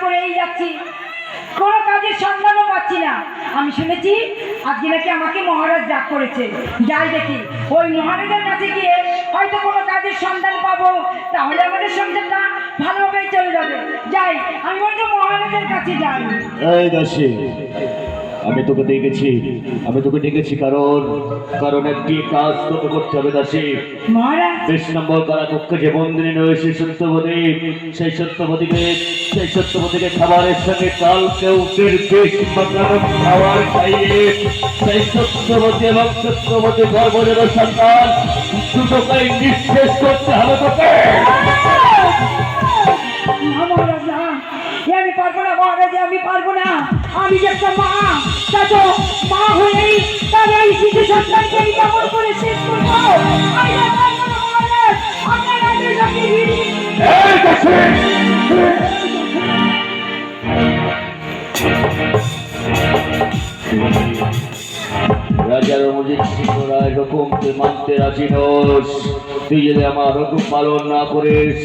করেই যাচ্ছি, কোনো কাজের সন্ধানও পাচ্ছি না। আমি শুনেছি আজকে নাকি আমাকে মহারাজ ডাক করেছে, যাই দেখি ওই মহারাজের কাছে গিয়ে হয়তো কোনো কাজের সন্ধান পাবো, তাহলে আমাদের সংসারটা ভালোভাবেই চলে যাবে। যাই, আমি বলতো মহারাজের কাছে যাই। এই দাসী, আমি তোকে ডেকেছি কারণ কারণ একটি কাজ তোকে করতে হবে দাসী। মহারাজ, 20 নম্বর কারাকক্ষে যে বন্দিনী রয়েছে সত্যবতী, সেই সত্যবতীকে খাবারের সঙ্গে কালকে উটের বেশ মাত্রার খাবার খাইয়ে সেই সত্যবতী এবং সত্যবতী গর্ভজাত সন্তান দুটোকেই নিঃশেষ করতে হবে তোকে। না মহারাজ, না, আমি পারবো না মহারাজ, আমি পারবো না। আমি যে একটা মা, তা তো মা হয়েই তার এই শিশু সন্তানকে আমি কেমন করে শেষ করবো? আমি আর পারবো না মহারাজ, আপনার আদেশ আমি এই দাসী, রাজা রণজিৎ সিংহ রায় হুকুমকে মানতে রাজি নোস। তুই যদি আমার হুকুম পালন না করিস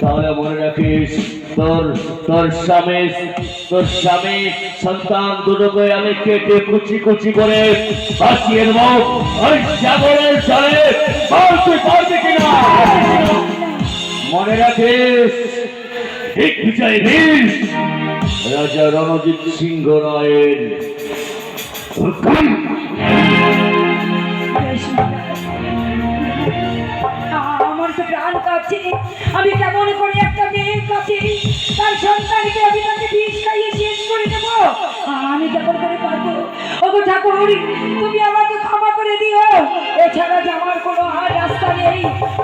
তাহলে মনে রাখিস তোর তোর স্বামী সন্তান দুটোকে আমি কেটে কুচি কুচি করে ভাসিয়ে দেবো ওই সাগরের জলে। বল তুই পারবি কিনা? মনে রাখিস, ঠিক বিজয় বীর রাজা রণজিৎ সিংহ রায়ের হুকুম। আমার তো প্রাণ কাছে, আমি কেমন করে একটা মেয়ের কাছে তার সন্তানকে আমি তাকে বিষ খাইয়ে শেষ করে দেব? আমি কেমন করে পারবো? ওগো ঠাকুর, তুমি আমাকে ক্ষমা করে দিও। এছাড়া যে আমার কোনো আর রাস্তা নেই।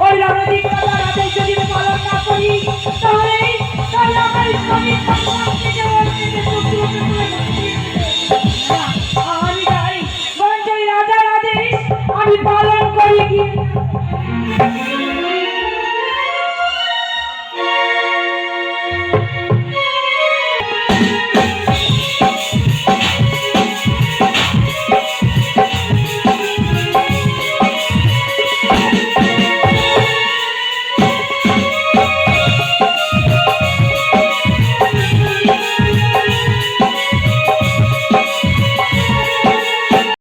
ওই রণজিৎ